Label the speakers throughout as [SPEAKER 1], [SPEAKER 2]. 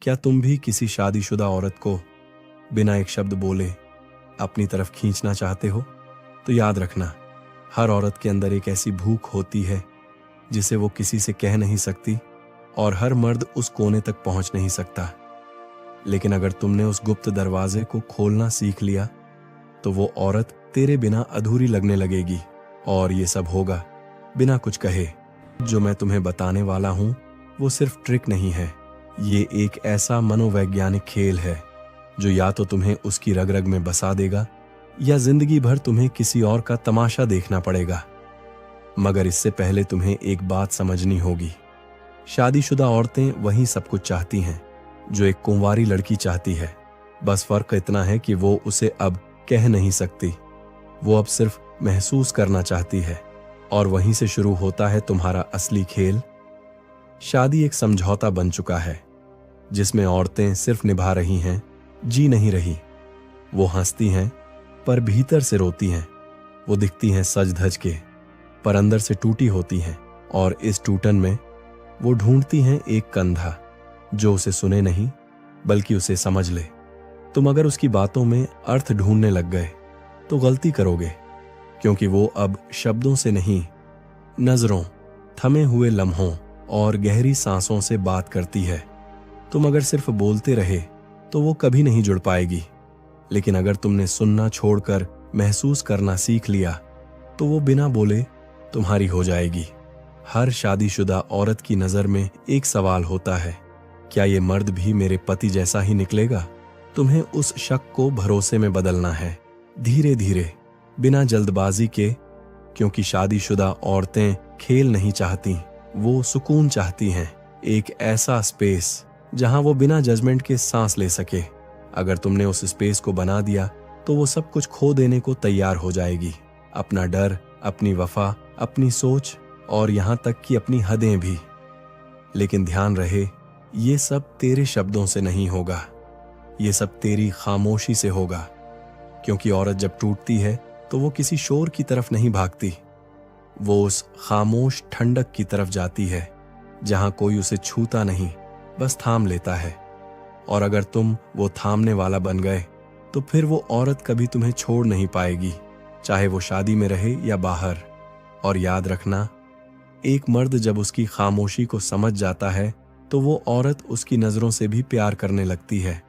[SPEAKER 1] क्या तुम भी किसी शादीशुदा औरत को बिना एक शब्द बोले अपनी तरफ खींचना चाहते हो? तो याद रखना, हर औरत के अंदर एक ऐसी भूख होती है जिसे वो किसी से कह नहीं सकती, और हर मर्द उस कोने तक पहुंच नहीं सकता। लेकिन अगर तुमने उस गुप्त दरवाजे को खोलना सीख लिया तो वो औरत तेरे बिना अधूरी लगने लगेगी। और ये सब होगा बिना कुछ कहे। जो मैं तुम्हें बताने वाला हूं वो सिर्फ ट्रिक नहीं है, ये एक ऐसा मनोवैज्ञानिक खेल है जो या तो तुम्हें उसकी रग रग में बसा देगा या जिंदगी भर तुम्हें किसी और का तमाशा देखना पड़ेगा। मगर इससे पहले तुम्हें एक बात समझनी होगी, शादीशुदा औरतें वही सब कुछ चाहती हैं जो एक कुंवारी लड़की चाहती है। बस फर्क इतना है कि वो उसे अब कह नहीं सकती, वो अब सिर्फ महसूस करना चाहती है। और वहीं से शुरू होता है तुम्हारा असली खेल। शादी एक समझौता बन चुका है जिसमें औरतें सिर्फ निभा रही हैं, जी नहीं रही। वो हंसती हैं पर भीतर से रोती हैं, वो दिखती हैं सज धज के पर अंदर से टूटी होती हैं। और इस टूटन में वो ढूंढती हैं एक कंधा जो उसे सुने नहीं बल्कि उसे समझ ले। तुम अगर उसकी बातों में अर्थ ढूंढने लग गए तो गलती करोगे, क्योंकि वो अब शब्दों से नहीं, नजरों, थमे हुए लम्हों और गहरी सांसों से बात करती है। तुम अगर सिर्फ बोलते रहे तो वो कभी नहीं जुड़ पाएगी, लेकिन अगर तुमने सुनना छोड़कर महसूस करना सीख लिया तो वो बिना बोले तुम्हारी हो जाएगी। हर शादीशुदा औरत की नजर में एक सवाल होता है, क्या ये मर्द भी मेरे पति जैसा ही निकलेगा? तुम्हें उस शक को भरोसे में बदलना है, धीरे धीरे, बिना जल्दबाजी के, क्योंकि शादीशुदा औरतें खेल नहीं चाहती, वो सुकून चाहती हैं। एक ऐसा स्पेस जहां वो बिना जजमेंट के सांस ले सके। अगर तुमने उस स्पेस को बना दिया तो वो सब कुछ खो देने को तैयार हो जाएगी, अपना डर, अपनी वफा, अपनी सोच और यहां तक कि अपनी हदें भी। लेकिन ध्यान रहे, ये सब तेरे शब्दों से नहीं होगा, ये सब तेरी खामोशी से होगा। क्योंकि औरत जब टूटती है तो वो किसी शोर की तरफ नहीं भागती, वो उस खामोश ठंडक की तरफ जाती है जहां कोई उसे छूता नहीं, बस थाम लेता है। और अगर तुम वो थामने वाला बन गए तो फिर वो औरत कभी तुम्हें छोड़ नहीं पाएगी, चाहे वो शादी में रहे या बाहर। और याद रखना, एक मर्द जब उसकी खामोशी को समझ जाता है तो वो औरत उसकी नजरों से भी प्यार करने लगती है।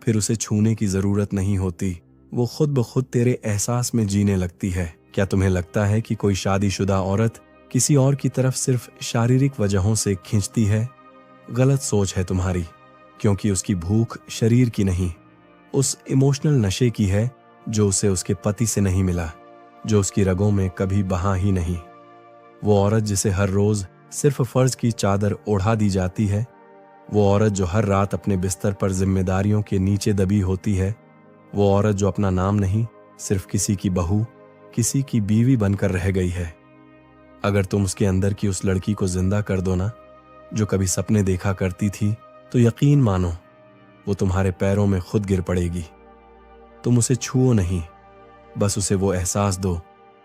[SPEAKER 1] फिर उसे छूने की जरूरत नहीं होती, वो खुद ब खुद तेरे एहसास में जीने लगती है। क्या तुम्हें लगता है कि कोई शादीशुदा औरत किसी और की तरफ सिर्फ शारीरिक वजहों से खींचती है? गलत सोच है तुम्हारी, क्योंकि उसकी भूख शरीर की नहीं, उस इमोशनल नशे की है जो उसे उसके पति से नहीं मिला, जो उसकी रगों में कभी बहा ही नहीं। वो औरत जिसे हर रोज सिर्फ फर्ज की चादर ओढ़ा दी जाती है, वो औरत जो हर रात अपने बिस्तर पर जिम्मेदारियों के नीचे दबी होती है, वो औरत जो अपना नाम नहीं, सिर्फ किसी की बहू, किसी की बीवी बनकर रह गई है। अगर तुम उसके अंदर की उस लड़की को जिंदा कर दो ना, जो कभी सपने देखा करती थी, तो यकीन मानो वो तुम्हारे पैरों में खुद गिर पड़ेगी। तुम उसे छुओ नहीं, बस उसे वो एहसास दो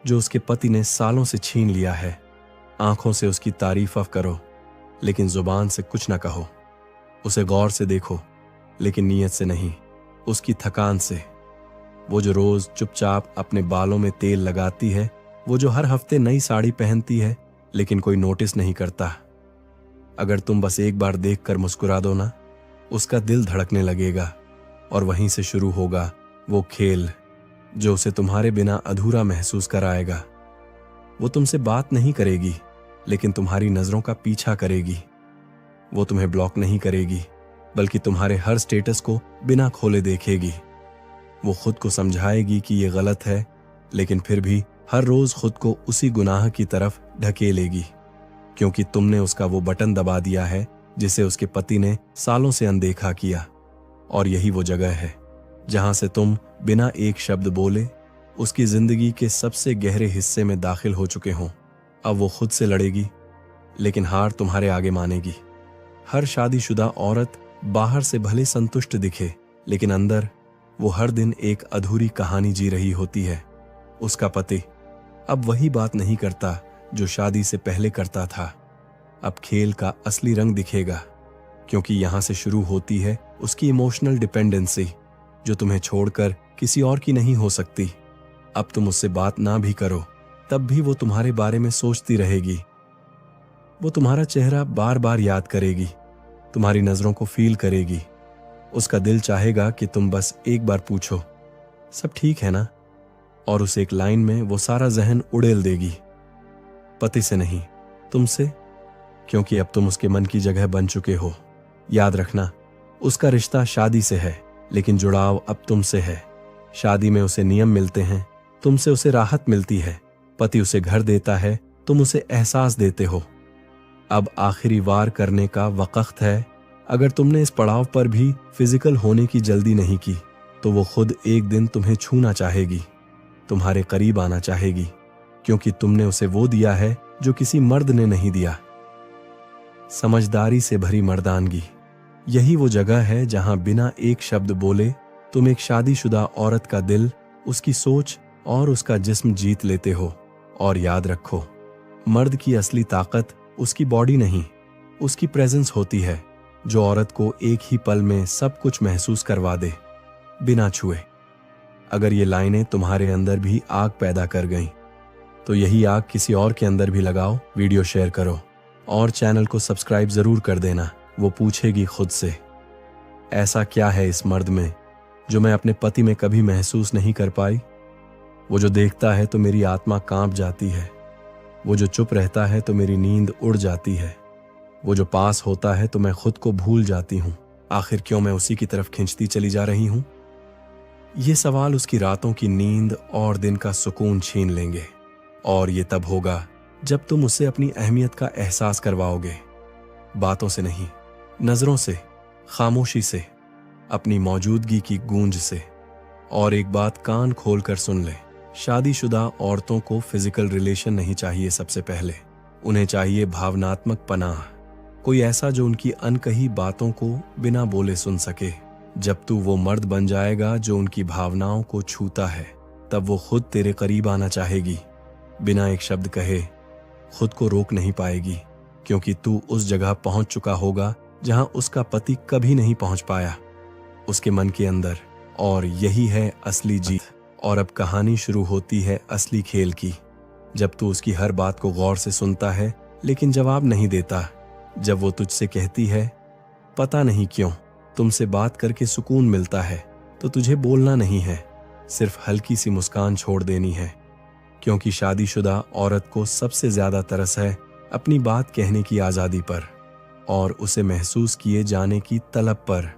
[SPEAKER 1] जो उसके पति ने सालों से छीन लिया है। आंखों से उसकी तारीफ करो, लेकिन जुबान से कुछ ना कहो। उसे गौर से देखो, लेकिन नीयत से नहीं, उसकी थकान से। वो जो रोज चुपचाप अपने बालों में तेल लगाती है, वो जो हर हफ्ते नई साड़ी पहनती है लेकिन कोई नोटिस नहीं करता। अगर तुम बस एक बार देखकर मुस्कुरा दो ना, उसका दिल धड़कने लगेगा। और वहीं से शुरू होगा वो खेल जो उसे तुम्हारे बिना अधूरा महसूस कराएगा। वो तुमसे बात नहीं करेगी, लेकिन तुम्हारी नजरों का पीछा करेगी। वो तुम्हें ब्लॉक नहीं करेगी, बल्कि तुम्हारे हर स्टेटस को बिना खोले देखेगी। वो खुद को समझाएगी कि ये गलत है, लेकिन फिर भी हर रोज खुद को उसी गुनाह की तरफ ढकेलेगी, क्योंकि तुमने उसका वो बटन दबा दिया है जिसे उसके पति ने सालों से अनदेखा किया। और यही वो जगह है जहां से तुम बिना एक शब्द बोले उसकी जिंदगी के सबसे गहरे हिस्से में दाखिल हो चुके हों। अब वो खुद से लड़ेगी, लेकिन हार तुम्हारे आगे मानेगी। हर शादीशुदा औरत बाहर से भले संतुष्ट दिखे, लेकिन अंदर वो हर दिन एक अधूरी कहानी जी रही होती है। उसका पति अब वही बात नहीं करता जो शादी से पहले करता था। अब खेल का असली रंग दिखेगा, क्योंकि यहां से शुरू होती है उसकी इमोशनल डिपेंडेंसी, जो तुम्हें छोड़कर किसी और की नहीं हो सकती। अब तुम उससे बात ना भी करो, तब भी वो तुम्हारे बारे में सोचती रहेगी। वो तुम्हारा चेहरा बार बार याद करेगी, तुम्हारी नजरों को फील करेगी। उसका दिल चाहेगा कि तुम बस एक बार पूछो, सब ठीक है ना? और उस एक लाइन में वो सारा जहन उड़ेल देगी। पति से नहीं, तुमसे, क्योंकि अब तुम उसके मन की जगह बन चुके हो। याद रखना, उसका रिश्ता शादी से है, लेकिन जुड़ाव अब तुमसे है। शादी में उसे नियम मिलते हैं, तुमसे उसे राहत मिलती है। पति उसे घर देता है, तुम उसे एहसास देते हो। अब आखिरी वार करने का वक्त है। अगर तुमने इस पड़ाव पर भी फिजिकल होने की जल्दी नहीं की, तो वो खुद एक दिन तुम्हें छूना चाहेगी, तुम्हारे करीब आना चाहेगी, क्योंकि तुमने उसे वो दिया है जो किसी मर्द ने नहीं दिया। समझदारी से भरी मर्दानगी, यही वो जगह है जहां बिना एक शब्द बोले तुम एक शादीशुदा औरत का दिल, उसकी सोच और उसका जिस्म जीत लेते हो। और याद रखो, मर्द की असली ताकत उसकी बॉडी नहीं, उसकी प्रेजेंस होती है, जो औरत को एक ही पल में सब कुछ महसूस करवा दे, बिना छुए। अगर ये लाइनें तुम्हारे अंदर भी आग पैदा कर गईं, तो यही आग किसी और के अंदर भी लगाओ। वीडियो शेयर करो और चैनल को सब्सक्राइब जरूर कर देना। वो पूछेगी खुद से, ऐसा क्या है इस मर्द में जो मैं अपने पति में कभी महसूस नहीं कर पाई? वो जो देखता है तो मेरी आत्मा कांप जाती है, वो जो चुप रहता है तो मेरी नींद उड़ जाती है, वो जो पास होता है तो मैं खुद को भूल जाती हूँ। आखिर क्यों मैं उसी की तरफ खिंचती चली जा रही हूँ? ये सवाल उसकी रातों की नींद और दिन का सुकून छीन लेंगे। और ये तब होगा जब तुम उसे अपनी अहमियत का एहसास करवाओगे, बातों से नहीं, नजरों से, खामोशी से, अपनी मौजूदगी की गूंज से। और एक बात कान खोलकर सुन ले, शादीशुदा औरतों को फिजिकल रिलेशन नहीं चाहिए। सबसे पहले उन्हें चाहिए भावनात्मक पनाह, कोई ऐसा जो उनकी अनकही बातों को बिना बोले सुन सके। जब तू वो मर्द बन जाएगा जो उनकी भावनाओं को छूता है, तब वो खुद तेरे करीब आना चाहेगी, बिना एक शब्द कहे। खुद को रोक नहीं पाएगी, क्योंकि तू उस जगह पहुंच चुका होगा जहां उसका पति कभी नहीं पहुंच पाया, उसके मन के अंदर। और यही है असली जीत। और अब कहानी शुरू होती है असली खेल की। जब तू उसकी हर बात को गौर से सुनता है लेकिन जवाब नहीं देता, जब वो तुझसे कहती है, पता नहीं क्यों तुमसे बात करके सुकून मिलता है, तो तुझे बोलना नहीं है, सिर्फ हल्की सी मुस्कान छोड़ देनी है। क्योंकि शादीशुदा औरत को सबसे ज्यादा तरस है अपनी बात कहने की आजादी पर और उसे महसूस किए जाने की तलब पर।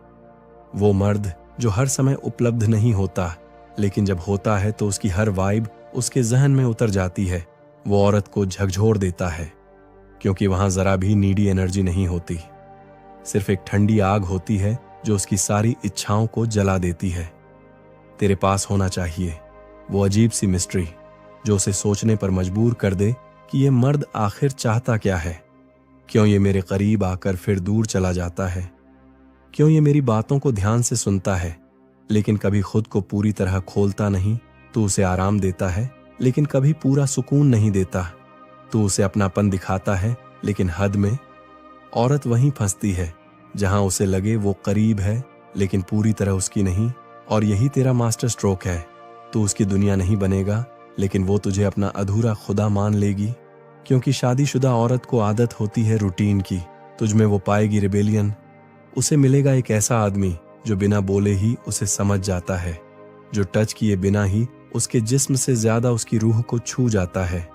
[SPEAKER 1] वो मर्द जो हर समय उपलब्ध नहीं होता, लेकिन जब होता है तो उसकी हर वाइब उसके जहन में उतर जाती है, वो औरत को झकझोर देता है। क्योंकि वहां जरा भी नीडी एनर्जी नहीं होती, सिर्फ एक ठंडी आग होती है जो उसकी सारी इच्छाओं को जला देती है। तेरे पास होना चाहिए वो अजीब सी मिस्ट्री जो उसे सोचने पर मजबूर कर दे कि ये मर्द आखिर चाहता क्या है। क्यों ये मेरे करीब आकर फिर दूर चला जाता है? क्यों ये मेरी बातों को ध्यान से सुनता है लेकिन कभी खुद को पूरी तरह खोलता नहीं? तू उसे आराम देता है लेकिन कभी पूरा सुकून नहीं देता। तू उसे अपनापन दिखाता है लेकिन हद में। औरत वहीं फंसती है जहां उसे लगे वो करीब है लेकिन पूरी तरह उसकी नहीं। और यही तेरा मास्टर स्ट्रोक है। तू उसकी दुनिया नहीं बनेगा लेकिन वो तुझे अपना अधूरा खुदा मान लेगी। क्योंकि शादीशुदा औरत को आदत होती है रूटीन की। तुझ में वो पाएगी रिबेलियन। उसे मिलेगा एक ऐसा आदमी जो बिना बोले ही उसे समझ जाता है, जो टच किए बिना ही उसके जिस्म से ज्यादा उसकी रूह को छू जाता है।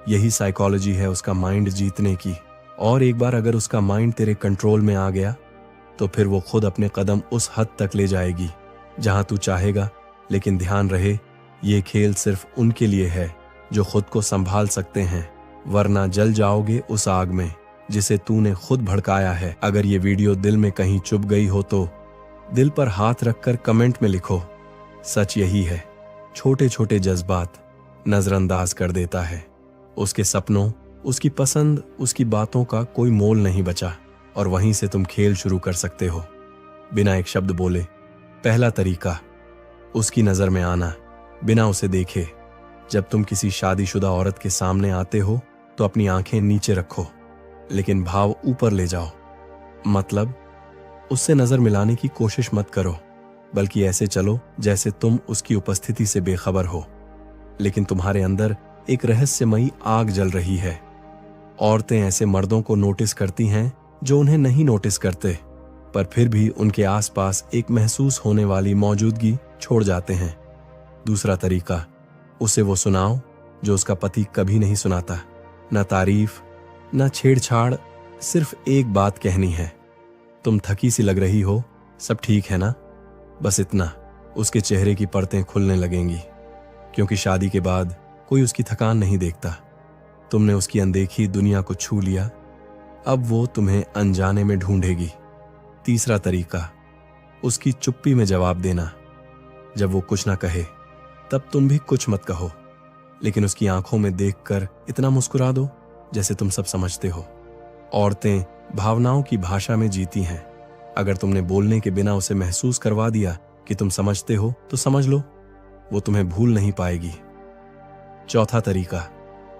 [SPEAKER 1] यही साइकोलॉजी है उसका माइंड जीतने की। और एक बार अगर उसका माइंड तेरे कंट्रोल में आ गया तो फिर वो खुद अपने कदम उस हद तक ले जाएगी जहां तू चाहेगा। लेकिन ध्यान रहे, ये खेल सिर्फ उनके लिए है जो खुद को संभाल सकते हैं, वरना जल जाओगे उस आग में जिसे तूने खुद भड़काया है। अगर ये वीडियो दिल में कहीं चुभ गई हो तो दिल पर हाथ रखकर कमेंट में लिखो, सच यही है, छोटे छोटे जज्बात नजरअंदाज कर देता है। उसके सपनों, उसकी पसंद, उसकी बातों का कोई मोल नहीं बचा। और वहीं से तुम खेल शुरू कर सकते हो, बिना एक शब्द बोले। पहला तरीका, उसकी नजर में आना बिना उसे देखे। जब तुम किसी शादीशुदा औरत के सामने आते हो तो अपनी आंखें नीचे रखो लेकिन भाव ऊपर ले जाओ। मतलब उससे नजर मिलाने की कोशिश मत करो, बल्कि ऐसे चलो जैसे तुम उसकी उपस्थिति से बेखबर हो, लेकिन तुम्हारे अंदर एक रहस्यमयी आग जल रही है। औरतें ऐसे मर्दों को नोटिस करती हैं जो उन्हें नहीं नोटिस करते, पर फिर भी उनके आसपास एक महसूस होने वाली मौजूदगी छोड़ जाते हैं। दूसरा तरीका, उसे वो सुनाओ जो उसका पति कभी नहीं सुनाता। न तारीफ, न छेड़छाड़, सिर्फ एक बात कहनी है, तुम थकी सी लग रही हो, सब ठीक है ना? बस इतना। उसके चेहरे की परतें खुलने लगेंगी, क्योंकि शादी के बाद कोई उसकी थकान नहीं देखता। तुमने उसकी अनदेखी दुनिया को छू लिया, अब वो तुम्हें अनजाने में ढूंढेगी। तीसरा तरीका, उसकी चुप्पी में जवाब देना। जब वो कुछ ना कहे तब तुम भी कुछ मत कहो, लेकिन उसकी आंखों में देखकर इतना मुस्कुरा दो जैसे तुम सब समझते हो। औरतें भावनाओं की भाषा में जीती हैं। अगर तुमने बोलने के बिना उसे महसूस करवा दिया कि तुम समझते हो, तो समझ लो वो तुम्हें भूल नहीं पाएगी। चौथा तरीका,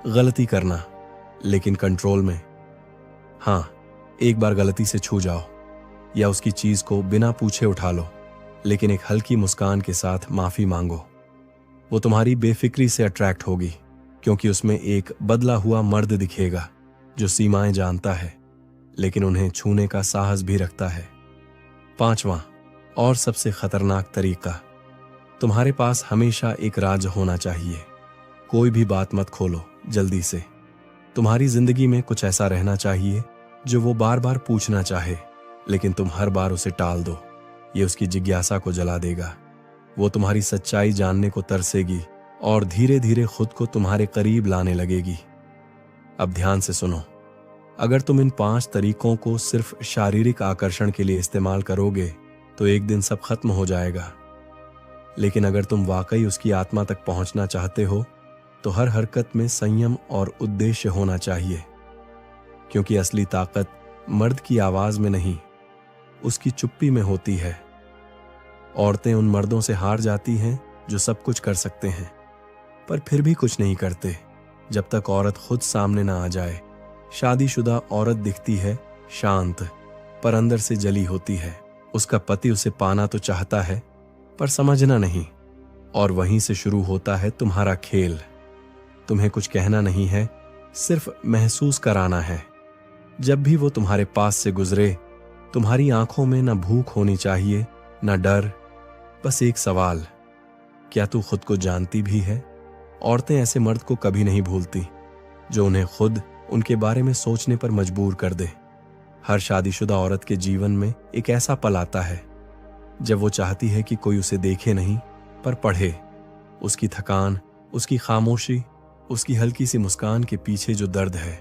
[SPEAKER 1] गलती करना, लेकिन कंट्रोल में। हां, एक बार गलती से छू जाओ या उसकी चीज को बिना पूछे उठा लो, लेकिन एक हल्की मुस्कान के साथ माफी मांगो। वो तुम्हारी बेफिक्री से अट्रैक्ट होगी, क्योंकि उसमें एक बदला हुआ मर्द दिखेगा जो सीमाएं जानता है, लेकिन उन्हें छूने का साहस भी रखता है। पांचवां और सबसे खतरनाक तरीका, तुम्हारे पास हमेशा एक राज होना चाहिए। कोई भी बात मत खोलो जल्दी से। तुम्हारी जिंदगी में कुछ ऐसा रहना चाहिए जो वो बार बार पूछना चाहे, लेकिन तुम हर बार उसे टाल दो। ये उसकी जिज्ञासा को जला देगा। वो तुम्हारी सच्चाई जानने को तरसेगी और धीरे धीरे खुद को तुम्हारे करीब लाने लगेगी। अब ध्यान से सुनो, अगर तुम इन 5 तरीकों को सिर्फ शारीरिक आकर्षण के लिए इस्तेमाल करोगे तो एक दिन सब खत्म हो जाएगा। लेकिन अगर तुम वाकई उसकी आत्मा तक पहुंचना चाहते हो तो हर हरकत में संयम और उद्देश्य होना चाहिए, क्योंकि असली ताकत मर्द की आवाज में नहीं, उसकी चुप्पी में होती है। औरतें उन मर्दों से हार जाती हैं जो सब कुछ कर सकते हैं पर फिर भी कुछ नहीं करते, जब तक औरत खुद सामने ना आ जाए। शादीशुदा औरत दिखती है शांत, पर अंदर से जली होती है। उसका पति उसे पाना तो चाहता है पर समझना नहीं, और वहीं से शुरू होता है तुम्हारा खेल। तुम्हें कुछ कहना नहीं है, सिर्फ महसूस कराना है। जब भी वो तुम्हारे पास से गुजरे, तुम्हारी आंखों में ना भूख होनी चाहिए ना डर, बस एक सवाल, क्या तू खुद को जानती भी है? औरतें ऐसे मर्द को कभी नहीं भूलती जो उन्हें खुद उनके बारे में सोचने पर मजबूर कर दे। हर शादीशुदा औरत के जीवन में एक ऐसा पल आता है जब वो चाहती है कि कोई उसे देखे नहीं पर पढ़े। उसकी थकान, उसकी खामोशी, उसकी हल्की सी मुस्कान के पीछे जो दर्द है,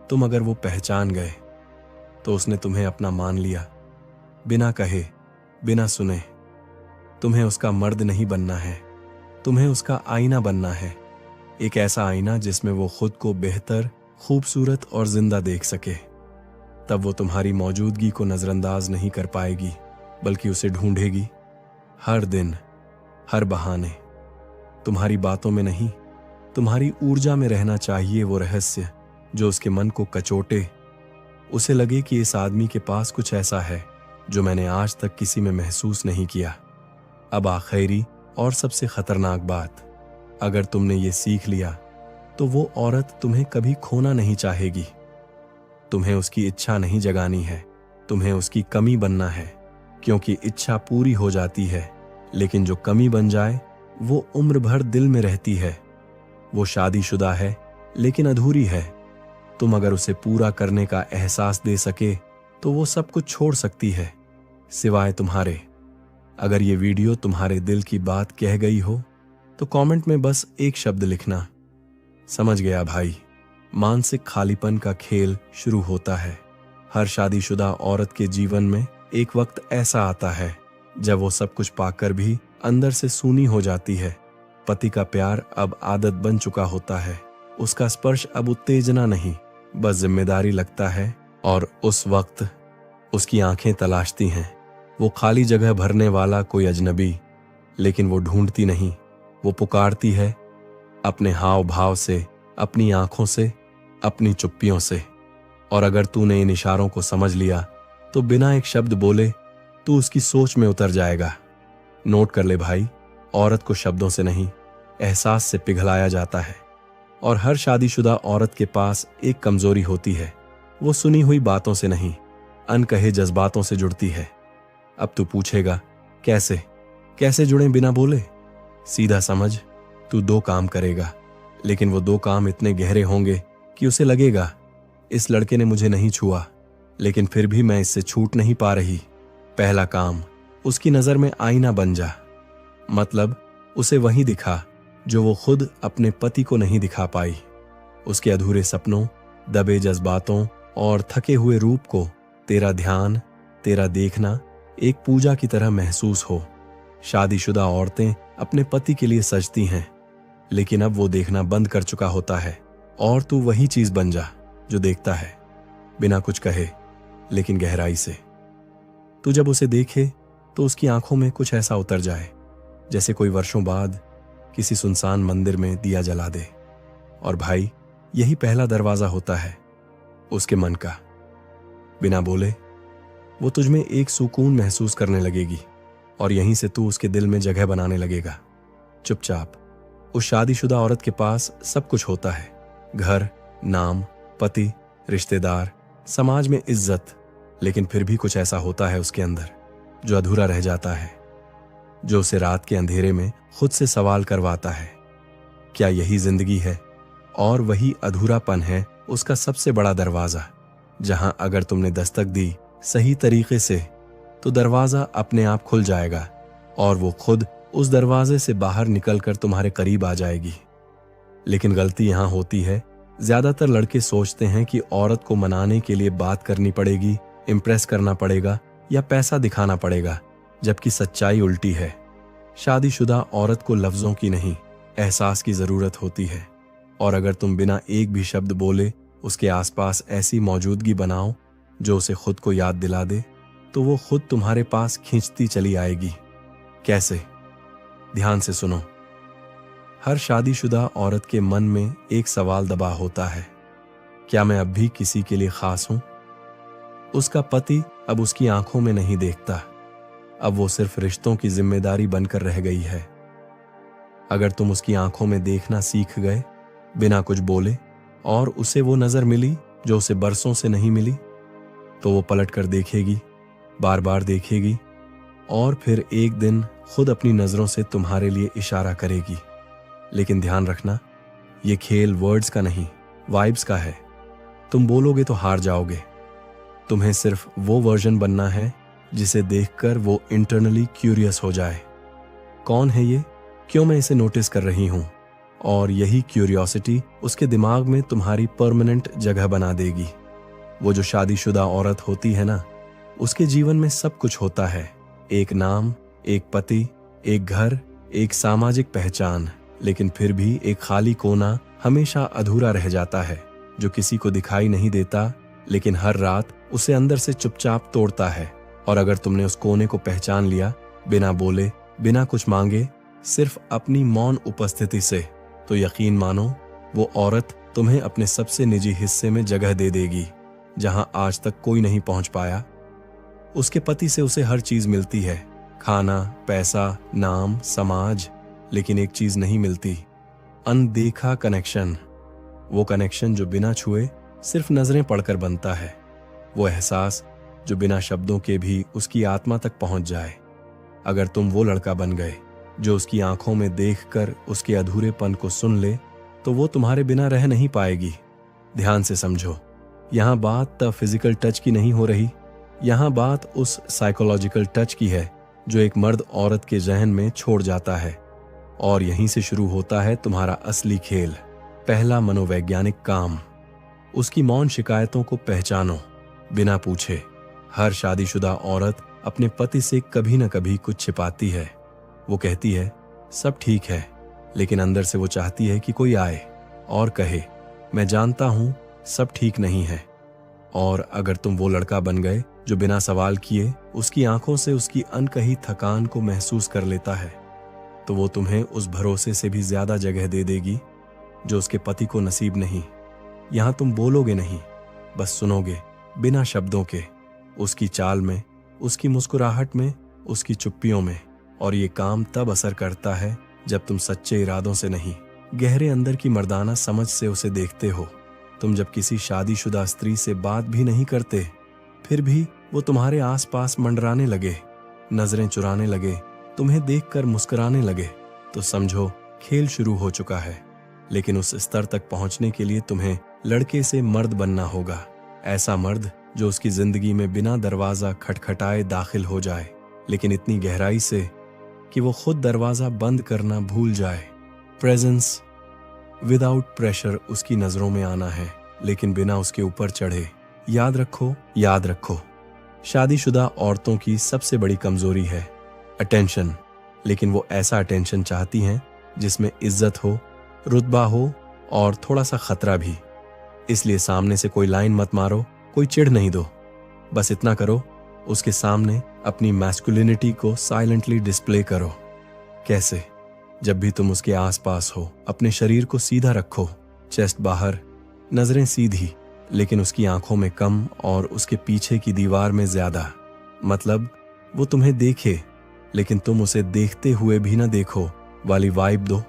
[SPEAKER 1] तुम अगर वो पहचान गए तो उसने तुम्हें अपना मान लिया, बिना कहे, बिना सुने। तुम्हें उसका मर्द नहीं बनना है, तुम्हें उसका आईना बनना है। एक ऐसा आईना जिसमें वो खुद को बेहतर, खूबसूरत और जिंदा देख सके। तब वो तुम्हारी मौजूदगी को नजरअंदाज नहीं कर पाएगी, बल्कि उसे ढूंढेगी हर दिन, हर बहाने। तुम्हारी बातों में नहीं, तुम्हारी ऊर्जा में रहना चाहिए वो रहस्य जो उसके मन को कचोटे। उसे लगे कि इस आदमी के पास कुछ ऐसा है जो मैंने आज तक किसी में महसूस नहीं किया। अब आखिरी और सबसे खतरनाक बात, अगर तुमने ये सीख लिया तो वो औरत तुम्हें कभी खोना नहीं चाहेगी। तुम्हें उसकी इच्छा नहीं जगानी है, तुम्हें उसकी कमी बनना है, क्योंकि इच्छा पूरी हो जाती है, लेकिन जो कमी बन जाए वो उम्र भर दिल में रहती है। वो शादीशुदा है लेकिन अधूरी है। तुम अगर उसे पूरा करने का एहसास दे सके तो वो सब कुछ छोड़ सकती है, सिवाय तुम्हारे। अगर ये वीडियो तुम्हारे दिल की बात कह गई हो तो कमेंट में बस एक शब्द लिखना, समझ गया भाई। मानसिक खालीपन का खेल शुरू होता है। हर शादीशुदा औरत के जीवन में एक वक्त ऐसा आता है जब वो सब कुछ पाकर भी अंदर से सूनी हो जाती है। पति का प्यार अब आदत बन चुका होता है, उसका स्पर्श अब उत्तेजना नहीं, बस जिम्मेदारी लगता है। और उस वक्त उसकी आंखें तलाशती हैं वो खाली जगह भरने वाला कोई अजनबी, लेकिन वो ढूंढती नहीं, वो पुकारती है अपने हाव भाव से, अपनी आंखों से, अपनी चुप्पियों से। और अगर तूने इन इशारों को समझ लिया तो बिना एक शब्द बोले तू उसकी सोच में उतर जाएगा। नोट कर ले भाई, औरत को शब्दों से नहीं, एहसास से पिघलाया जाता है। और हर शादीशुदा औरत के पास एक कमजोरी होती है, वो सुनी हुई बातों से नहीं, अनकहे जज्बातों से जुड़ती है। अब तू पूछेगा कैसे कैसे जुड़े बिना बोले? सीधा समझ, तू 2 काम करेगा, लेकिन वो 2 काम इतने गहरे होंगे कि उसे लगेगा इस लड़के ने मुझे नहीं छुआ, लेकिन फिर भी मैं इससे छूट नहीं पा रही। पहला काम, उसकी नजर में आईना बन जा। मतलब उसे वही दिखा जो वो खुद अपने पति को नहीं दिखा पाई। उसके अधूरे सपनों, दबे जज्बातों और थके हुए रूप को तेरा ध्यान, तेरा देखना एक पूजा की तरह महसूस हो। शादीशुदा औरतें अपने पति के लिए सजती हैं, लेकिन अब वो देखना बंद कर चुका होता है, और तू वही चीज बन जा जो देखता है, बिना कुछ कहे लेकिन गहराई से। तू जब उसे देखे तो उसकी आंखों में कुछ ऐसा उतर जाए जैसे कोई वर्षों बाद किसी सुनसान मंदिर में दिया जला दे। और भाई, यही पहला दरवाजा होता है उसके मन का। बिना बोले वो तुझ में एक सुकून महसूस करने लगेगी, और यहीं से तू उसके दिल में जगह बनाने लगेगा। चुपचाप उस शादीशुदा औरत के पास सब कुछ होता है, घर, नाम, पति, रिश्तेदार, समाज में इज्जत, लेकिन फिर भी कुछ ऐसा होता है उसके अंदर जो अधूरा रह जाता है, जो उसे रात के अंधेरे में खुद से सवाल करवाता है, क्या यही जिंदगी है? और वही अधूरापन है उसका सबसे बड़ा दरवाजा, जहां अगर तुमने दस्तक दी सही तरीके से तो दरवाजा अपने आप खुल जाएगा, और वो खुद उस दरवाजे से बाहर निकलकर तुम्हारे करीब आ जाएगी। लेकिन गलती यहां होती है, ज्यादातर लड़के सोचते हैं कि औरत को मनाने के लिए बात करनी पड़ेगी, इम्प्रेस करना पड़ेगा या पैसा दिखाना पड़ेगा, जबकि सच्चाई उल्टी है। शादीशुदा औरत को लफ्जों की नहीं, एहसास की जरूरत होती है। और अगर तुम बिना एक भी शब्द बोले उसके आसपास ऐसी मौजूदगी बनाओ जो उसे खुद को याद दिला दे, तो वो खुद तुम्हारे पास खींचती चली आएगी। कैसे? ध्यान से सुनो। हर शादीशुदा औरत के मन में एक सवाल दबा होता है, क्या मैं अब भी किसी के लिए खास हूं? उसका पति अब उसकी आंखों में नहीं देखता, अब वो सिर्फ रिश्तों की जिम्मेदारी बनकर रह गई है। अगर तुम उसकी आंखों में देखना सीख गए बिना कुछ बोले, और उसे वो नजर मिली जो उसे बरसों से नहीं मिली, तो वो पलट कर देखेगी, बार बार देखेगी, और फिर एक दिन खुद अपनी नजरों से तुम्हारे लिए इशारा करेगी। लेकिन ध्यान रखना, ये खेल वर्ड्स का नहीं, वाइब्स का है। तुम बोलोगे तो हार जाओगे। तुम्हें सिर्फ वो वर्जन बनना है जिसे देखकर वो इंटरनली क्यूरियस हो जाए, कौन है ये, क्यों मैं इसे नोटिस कर रही हूं। और यही क्यूरियोसिटी उसके दिमाग में तुम्हारी परमानेंट जगह बना देगी। वो जो शादीशुदा औरत होती है ना, उसके जीवन में सब कुछ होता है, एक नाम, एक पति, एक घर, एक सामाजिक पहचान, लेकिन फिर भी एक खाली कोना हमेशा अधूरा रह जाता है, जो किसी को दिखाई नहीं देता, लेकिन हर रात उसे अंदर से चुपचाप तोड़ता है। और अगर तुमने उस कोने को पहचान लिया, बिना बोले, बिना कुछ मांगे, सिर्फ अपनी मौन उपस्थिति से, तो यकीन मानो वो औरत तुम्हें अपने सबसे निजी हिस्से में जगह दे देगी, जहां आज तक कोई नहीं पहुंच पाया। उसके पति से उसे हर चीज मिलती है, खाना, पैसा, नाम, समाज, लेकिन एक चीज नहीं मिलती, अनदेखा कनेक्शन। वो कनेक्शन जो बिना छुए सिर्फ नजरें पढ़कर बनता है, वो एहसास जो बिना शब्दों के भी उसकी आत्मा तक पहुंच जाए। अगर तुम वो लड़का बन गए जो उसकी आंखों में देखकर उसके अधूरेपन को सुन ले, तो वो तुम्हारे बिना रह नहीं पाएगी। ध्यान से समझो, यहां बात तब फिजिकल टच की नहीं हो रही, यहां बात उस साइकोलॉजिकल टच की है जो एक मर्द औरत के जहन में छोड़ जाता है। और यहीं से शुरू होता है तुम्हारा असली खेल। पहला मनोवैज्ञानिक काम, उसकी मौन शिकायतों को पहचानो बिना पूछे। हर शादीशुदा औरत अपने पति से कभी न कभी कुछ छिपाती है। वो कहती है सब ठीक है, लेकिन अंदर से वो चाहती है कि कोई आए और कहे मैं जानता हूं सब ठीक नहीं है। और अगर तुम वो लड़का बन गए जो बिना सवाल किए उसकी आंखों से उसकी अनकही थकान को महसूस कर लेता है, तो वो तुम्हें उस भरोसे से भी ज्यादा जगह दे देगी जो उसके पति को नसीब नहीं। यहां तुम बोलोगे नहीं, बस सुनोगे बिना शब्दों के। उसकी चाल में, उसकी मुस्कुराहट में, उसकी चुप्पियों में। और ये काम तब असर करता है जब तुम सच्चे इरादों से नहीं, गहरे अंदर की मर्दाना समझ से उसे देखते हो। तुम जब किसी शादीशुदा स्त्री से बात भी नहीं करते, फिर भी वो तुम्हारे आसपास मंडराने लगे, नजरें चुराने लगे, तुम्हें देखकर मुस्कुराने लगे, तो समझो खेल शुरू हो चुका है। लेकिन उस स्तर तक पहुंचने के लिए तुम्हें लड़के से मर्द बनना होगा। ऐसा मर्द जो उसकी जिंदगी में बिना दरवाजा खटखटाए दाखिल हो जाए, लेकिन इतनी गहराई से कि वो खुद दरवाजा बंद करना भूल जाए। प्रेजेंस विदाउट प्रेशर उसकी नजरों में आना है, लेकिन बिना उसके ऊपर चढ़े। याद रखो, याद रखो, शादीशुदा औरतों की सबसे बड़ी कमजोरी है अटेंशन। लेकिन वो ऐसा अटेंशन चाहती हैं जिसमें इज्जत हो, रुतबा हो और थोड़ा सा खतरा भी। इसलिए सामने से कोई लाइन मत मारो, कोई चिढ़ नहीं दो। बस इतना करो, उसके सामने अपनी मैस्कुलिनिटी को साइलेंटली डिस्प्ले करो। कैसे? जब भी तुम उसके आसपास हो, अपने शरीर को सीधा रखो, चेस्ट बाहर, नजरें सीधी, लेकिन उसकी आंखों में कम और उसके पीछे की दीवार में ज्यादा। मतलब वो तुम्हें देखे लेकिन तुम उसे देखते हुए भी ना देखो वाली वाइब दो।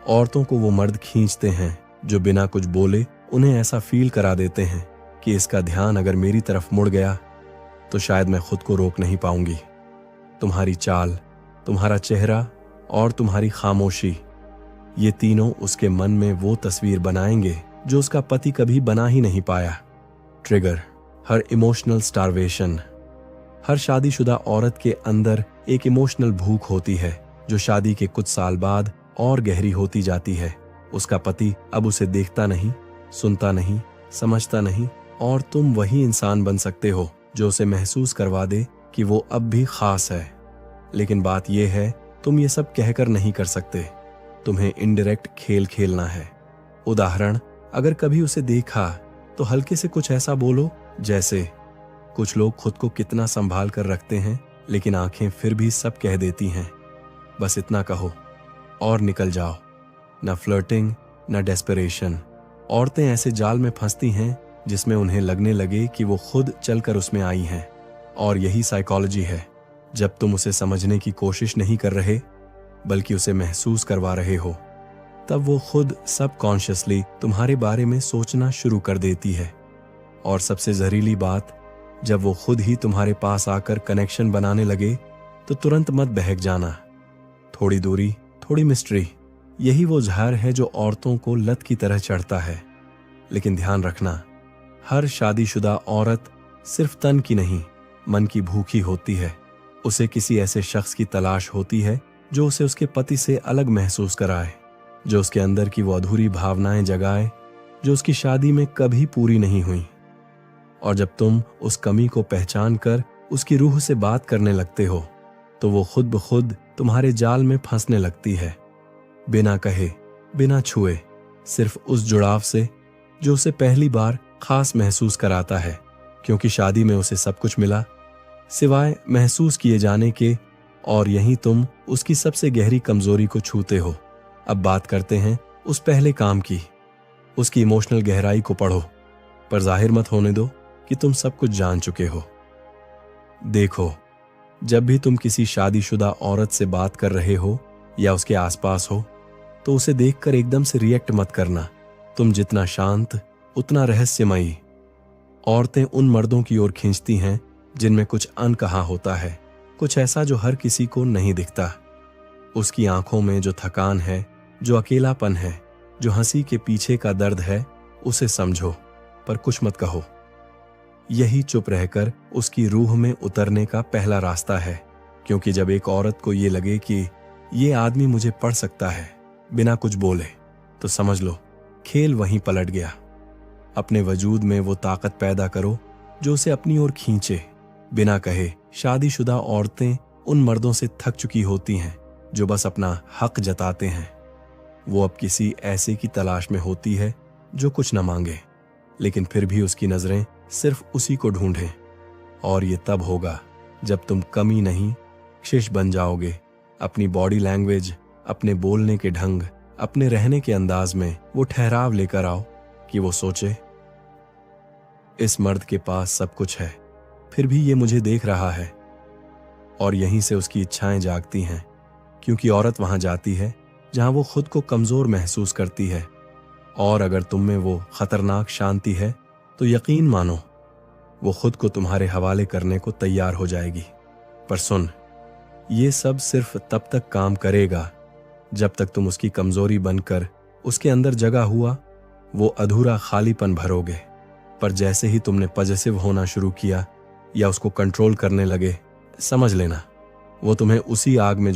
[SPEAKER 1] औरतों को वो मर्द खींचते हैं जो बिना कुछ बोले उन्हें ऐसा फील करा देते हैं कि इसका ध्यान अगर मेरी तरफ मुड़ गया तो शायद मैं खुद को रोक नहीं पाऊंगी। तुम्हारी चाल, तुम्हारा चेहरा और तुम्हारी खामोशी, ये तीनों उसके मन में वो तस्वीर बनाएंगे जो उसका पति कभी बना ही नहीं पाया। ट्रिगर, हर इमोशनल स्टारवेशन। हर शादीशुदा औरत के अंदर एक इमोशनल भूख होती है जो शादी के कुछ साल बाद और गहरी होती जाती है। उसका पति अब उसे देखता नहीं, सुनता नहीं, समझता नहीं, और तुम वही इंसान बन सकते हो जो उसे महसूस करवा दे कि वो अब भी खास है। लेकिन बात यह है, तुम ये सब कहकर नहीं कर सकते। तुम्हें इनडायरेक्ट खेल खेलना है। उदाहरण, अगर कभी उसे देखा तो हल्के से कुछ ऐसा बोलो जैसे, कुछ लोग खुद को कितना संभाल कर रखते हैं लेकिन आंखें फिर भी सब कह देती हैं। बस इतना कहो और निकल जाओ। न फ्लर्टिंग, न डेस्परेशन। औरतें ऐसे जाल में फंसती हैं जिसमें उन्हें लगने लगे कि वो खुद चलकर उसमें आई हैं। और यही साइकोलॉजी है। जब तुम उसे समझने की कोशिश नहीं कर रहे बल्कि उसे महसूस करवा रहे हो, तब वो खुद सबकॉन्शियसली तुम्हारे बारे में सोचना शुरू कर देती है। और सबसे जहरीली बात, जब वो खुद ही तुम्हारे पास आकर कनेक्शन बनाने लगे तो तुरंत मत बहक जाना। थोड़ी दूरी, थोड़ी मिस्ट्री, यही वो जहर है जो औरतों को लत की तरह चढ़ता है। लेकिन ध्यान रखना, हर शादीशुदा औरत सिर्फ तन की नहीं, मन की भूखी होती है। उसे किसी ऐसे शख्स की तलाश होती है जो उसे उसके पति से अलग महसूस कराए, जो उसके अंदर की वो अधूरी भावनाएं जगाए जो उसकी शादी में कभी पूरी नहीं हुई। और जब तुम उस कमी को पहचान कर उसकी रूह से बात करने लगते हो तो वो खुद ब खुद तुम्हारे जाल में फंसने लगती है, बिना कहे, बिना छुए, सिर्फ उस जुड़ाव से जो उसे पहली बार खास महसूस कराता है। क्योंकि शादी में उसे सब कुछ मिला सिवाय महसूस किए जाने के, और यहीं तुम उसकी सबसे गहरी कमजोरी को छूते हो। अब बात करते हैं उस पहले काम की। उसकी इमोशनल गहराई को पढ़ो, पर जाहिर मत होने दो कि तुम सब कुछ जान चुके हो। देखो, जब भी तुम किसी शादीशुदा औरत से बात कर रहे हो या उसके आसपास हो तो उसे देखकर एकदम से रिएक्ट मत करना। तुम जितना शांत उतना रहस्यमयी। औरतें उन मर्दों की ओर खींचती हैं जिनमें कुछ अनकहा होता है, कुछ ऐसा जो हर किसी को नहीं दिखता। उसकी आंखों में जो थकान है, जो अकेलापन है, जो हंसी के पीछे का दर्द है, उसे समझो पर कुछ मत कहो। यही चुप रहकर उसकी रूह में उतरने का पहला रास्ता है। क्योंकि जब एक औरत को ये लगे कि ये आदमी मुझे पढ़ सकता है बिना कुछ बोले, तो समझ लो खेल वहीं पलट गया। अपने वजूद में वो ताकत पैदा करो जो उसे अपनी ओर खींचे, बिना कहे। शादीशुदा औरतें उन मर्दों से थक चुकी होती हैं जो बस अपना हक जताते हैं। वो अब किसी ऐसे की तलाश में होती है जो कुछ न मांगे, लेकिन फिर भी उसकी नजरें सिर्फ उसी को ढूंढें। और ये तब होगा जब तुम कमी नहीं, शिश बन जाओगे। अपनी बॉडी लैंग्वेज, अपने बोलने के ढंग, अपने रहने के अंदाज में वो ठहराव लेकर आओ कि वो सोचे, इस मर्द के पास सब कुछ है, फिर भी ये मुझे देख रहा है। और यहीं से उसकी इच्छाएं जागती हैं, क्योंकि औरत वहां जाती है जहां वो खुद को कमजोर महसूस करती है। और अगर तुम में वो खतरनाक शांति है तो यकीन मानो वो खुद को तुम्हारे हवाले करने को तैयार हो जाएगी। पर सुन, ये सब सिर्फ तब तक काम करेगा जब तक तुम उसकी कमजोरी बनकर उसके अंदर जगा हुआ वो अधूरा खालीपन भरोगे। पर जैसे ही तुमने पॉजिटिव होना शुरू किया या उसको कंट्रोल करने लगे, समझ लेना वो तुम्हें उसी आग में